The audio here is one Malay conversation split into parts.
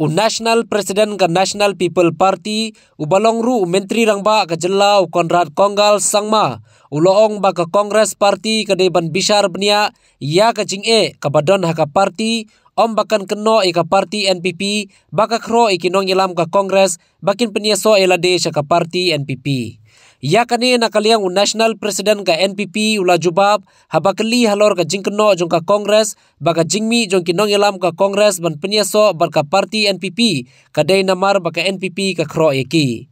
National President ka National People Party ubalongru menteri rangba ka jela Konrad Konggal sangma uloong ba ka Congress Party ka deban bishar bnia ya ka jing'e ka badon haka party om bakan keno ka party NPP baka kro ikinong ilam ka Congress bakin penyeso elade sa ka party NPP. Ya kani nakaliang National President ka NPP ula jubab habakali halor ka jingkeno jong ka Congress baka jingmi jong kinong ilam ka Congress ban penyeso barka party NPP kadai namar baka NPP ka kro eki.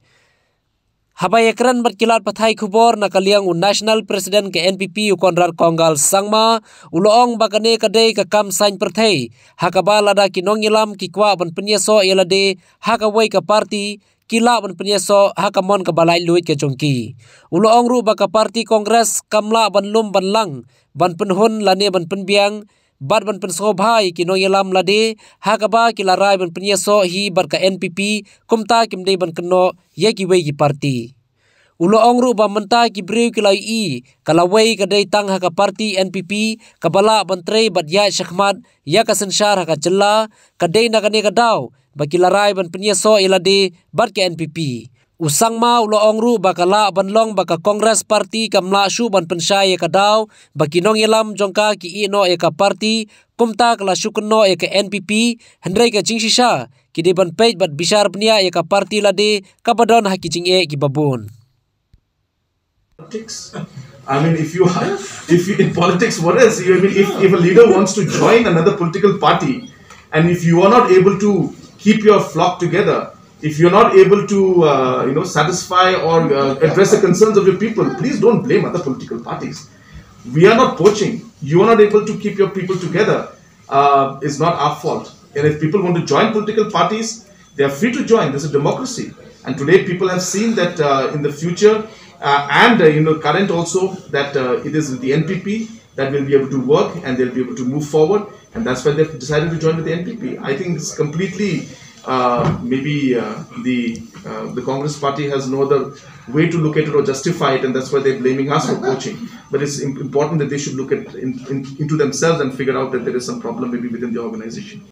Habay ekran berkilat pathai khubor nakaliang National President ke NPP Konrad Konggal sangma uloong bakane kadai ka kam sain perthai hakaba lada kinong ilam kikwa ban penyeso elade hakawai ka party kila ban penyeso hakamon ka balai luit ke jongki uloong ru baka party Kongres kamla ban lum ban lang ban penhun lane ban penbiang bad ban pensobhai kinong ilam lade hakaba kilarai ban penyeso hi barka NPP kumta kimdei ban keno yeki wei ki party uloong ru ba menta ki breu kilai i kalawai kadai tang haka party NPP kabala bantrei badya shakmat ya ka sensyar haka jella kadai nakane kadau bakilarai ban penyeso elade bad ke NPP usangma uloong ru bakala banlong baka Congress Party kamla shu ban pensyai kadau bakinong ilam jongka ki ino eka party kumta kala shukno eka NPP hendrai ka jingshisha ki deban page bat bishar bnia eka party lade kabadon haki jing'e ki babun. I mean, if you in politics, what else? I mean, if a leader wants to join another political party, and if you are not able to keep your flock together, if you're not able to satisfy or address the concerns of your people, please don't blame other political parties. We are not poaching. You are not able to keep your people together. It's not our fault. And if people want to join political parties, they are free to join. This is democracy. And today people have seen that in the future current also that it is the NPP that will be able to work and they'll be able to move forward, and that's why they've decided to join with the NPP. I think it's completely the Congress Party has no other way to look at it or justify it, and that's why they're blaming us for poaching. But it's important that they should look at into themselves and figure out that there is some problem maybe within the organization.